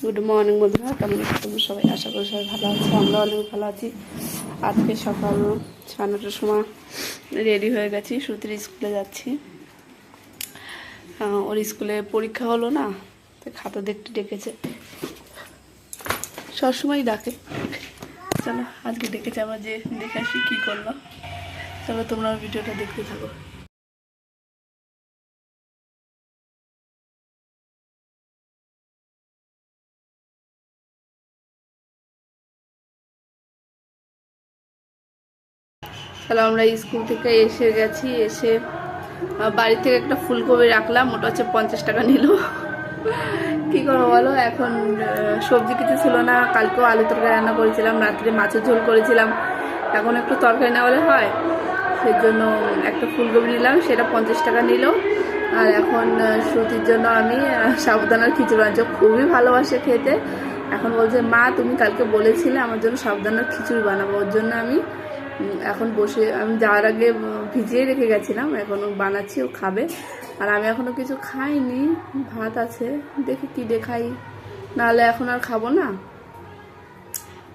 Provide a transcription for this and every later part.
Good morning বন্ধুরা, কেমন আছো তোমরা সবাই? আশা করি সবাই ভালো আছে। আমরা অনেক ভালো আছি। আজকে সকাল 9:30টার সময় রেডি হয়ে গেছি, শ্রুতির স্কুলে যাচ্ছি। ওর স্কুলে পরীক্ষা হলো না, তাই খাতা দেখতে ডেকেছে, সবসময় ডাকে। চলো আজকে ডেকেছে, আমরা যে দেখে আসি কী করলো। চলো তোমরা ভিডিওটা দেখতে থাকো। তাহলে আমরা স্কুল থেকে এসে গেছি। এসে বাড়ি থেকে একটা ফুলকপি রাখলাম, ওটা হচ্ছে 50 টাকা নিল। কী করবো বলো, এখন সবজি কিছু ছিল না। কালকেও আলু তরকারি রান্না করেছিলাম, রাত্রে মাছের ঝোল করেছিলাম, এখন একটু তরকারি না হলে হয়। সেই জন্য একটা ফুলকপি নিলাম, সেটা 50 টাকা নিল। আর এখন শ্রুতির জন্য আমি সাবুদানার খিচুড়ি বানাচ্ছি। খুবই ভালোবাসে খেতে। এখন বলছে, মা তুমি কালকে বলেছিলে আমার জন্য সাবুদানার খিচুড়ি বানাবো। ওর জন্য আমি এখন বসে, আমি যাওয়ার আগে ভিজিয়ে রেখে গেছিলাম, এখন বানাচ্ছি, ও খাবে। আর আমি এখনও কিছু খাইনি, ভাত আছে, দেখি কী দেখাই, নাহলে এখন আর খাবো না,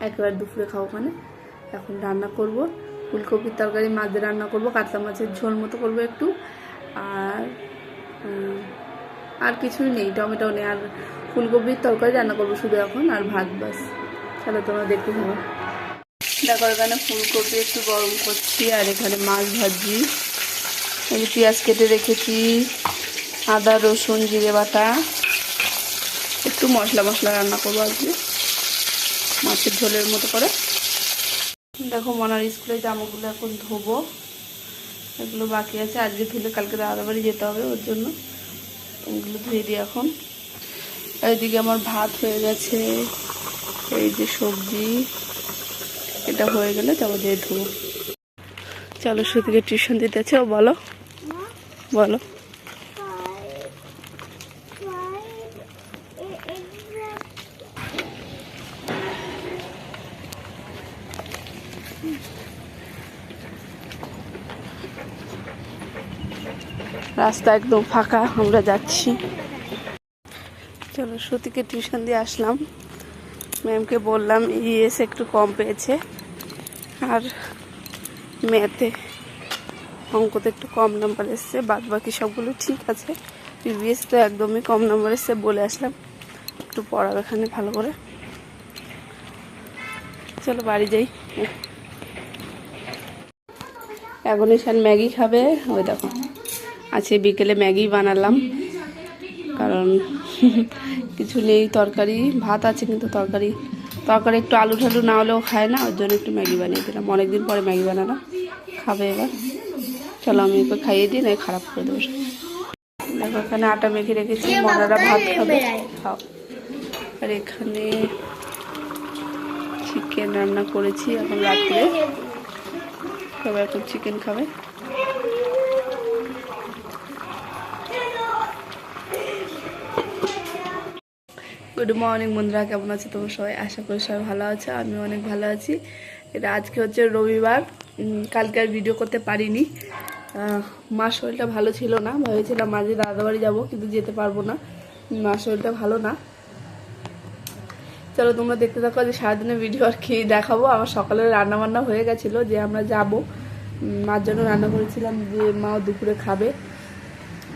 একেবারে দুপুরে খাবো। ওখানে এখন রান্না করব ফুলকপির তরকারি, মাছ দিয়ে রান্না করব, কাতলা মাছের ঝোল মতো করবো একটু। আর কিছুই নেই, টমেটো নেই, আর ফুলকপির তরকারি রান্না করবো শুধু এখন, আর ভাত বাস। তাহলে তোমরা দেখতে থাকো। দেখো এখানে ফুলকপি একটু গরম করছি, আর এখানে মাছ ভাজি, এই পেঁয়াজ কেটে রেখেছি, আদা রসুন জিরে বাটা, একটু মশলা রান্না করবো আজকে মাছের ঝোলের মতো করে। দেখো মনার স্কুলে জামাগুলো এখন ধোবো, এগুলো বাকি আছে, আজকে ধুলে কালকে দাদা বাড়ি যেতে হবে, ওর জন্য এগুলো ধুয়ে দিই এখন। এইদিকে আমার ভাত হয়ে গেছে, এই যে সবজি, এটা হয়ে গেলে তারপর দিয়ে ধুবো। চলো শ্রুতিকে টিউশন দিতে আছে, ও বলো বলো। রাস্তা একদম ফাঁকা, আমরা যাচ্ছি। চলো শ্রুতিকে টিউশন দিয়ে আসলাম। ম্যামকে বললাম ইএস একটু কম পেয়েছে, আর ম্যাথে অঙ্কতে একটু কম নাম্বার এসছে, বাদ বাকি সবগুলো ঠিক আছে। প্রিভিয়াস তো একদমই কম নাম্বার এসছে, বলে আসলাম একটু পড়াবে এখানে ভালো করে। চলো বাড়ি যাই। এখন ঈশান ম্যাগি খাবে, ওই দেখো আছে, বিকেলে ম্যাগি বানালাম, কারণ কিছু নেই, তরকারি ভাত আছে কিন্তু তরকারি একটু আলু ঠালু না হলেও খায় না, ওর জন্য একটু ম্যাগি বানিয়ে দিলাম। অনেকদিন পরে ম্যাগি বানালাম, খাবে এবার। চলো আমি ওকে খাইয়ে দিই, নয় খারাপ করে দেবো। দেখো এখানে আটা মেখে রেখেছি, মনারা ভাত খাবে, খাও। আর এখানে চিকেন রান্না করেছি, এখন রাত্রে সবাই এখন চিকেন খাবে। গুড মর্নিং বন্ধুরা, কেমন আছে তোমরা সবাই? আশা করি সবাই ভালো আছে, আমি অনেক ভালো আছি। এটা আজকে হচ্ছে রবিবার, কালকে আর ভিডিও করতে পারিনি। মার শরীরটা ভালো ছিল না, ভেবেছিলাম মাঝে দাদাবাড়ি যাবো, কিন্তু যেতে পারবো না, মার শরীরটা ভালো না। চলো তোমরা দেখতে থাকো যে সারাদিনের ভিডিও আর কি দেখাবো। আমার সকালে রান্না বান্না হয়ে গেছিলো, যে আমরা যাব, মার জন্য রান্না করেছিলাম যে মা দুপুরে খাবে,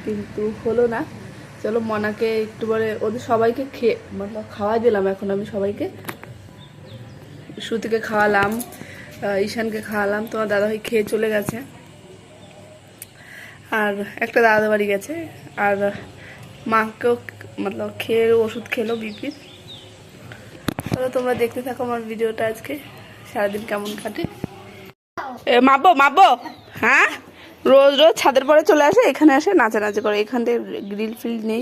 কিন্তু হলো না। চলো মনাকে একটু পরে ওদের সবাইকে খাওয়াই দিলাম। এখন আমি সবাইকে, শ্রুতিকে খাওয়ালাম, ঈশানকে খাওয়ালাম, তোমার দাদাভাই খেয়ে চলে গেছে, আর একটা দাদা বাড়ি গেছে, আর মাকেও খেয়ে ওষুধ খেলো বিপির। চলো তোমরা দেখতে থাকো আমার ভিডিওটা, আজকে সারাদিন কেমন কাটে। মাপবো হ্যাঁ, রোজ ছাদের পরে চলে আসে, এখানে আসে নাচানাচি করে, এখান থেকে গ্রিল ফিল নেই।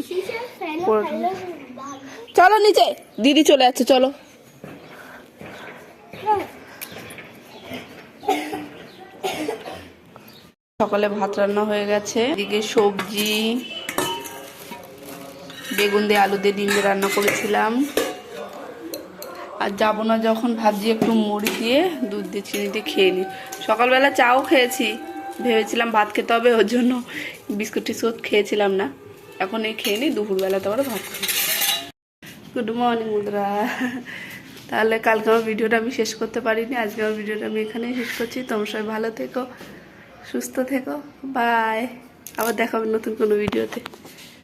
চলো নিচে, দিদি চলে যাচ্ছে, চলো। সকালে ভাত রান্না হয়ে গেছে, এদিকে সবজি বেগুন দিয়ে আলু দিয়ে ডিম দিয়ে রান্না করেছিলাম। আর যাবো না যখন ভাবছি একটু মুড়ি দিয়ে দুধ দিয়ে চিনি দিয়ে খেয়ে নিই। সকালবেলা চাও খেয়েছি, ভেবেছিলাম ভাত খেতে হবে, ওর জন্য বিস্কুট টিস্কুট খেয়েছিলাম না, এখন এই খেয়ে নিই, দুপুরবেলা তো আবার ভাত খাই। গুড মর্নিং বন্ধুরা। তাহলে কালকে আমার ভিডিওটা আমি শেষ করতে পারিনি, আজকে আমার ভিডিওটা আমি এখানেই শেষ করছি। তোমরা সবাই ভালো থেকো, সুস্থ থেকো, বাই। আবার দেখা হবে নতুন কোনো ভিডিওতে।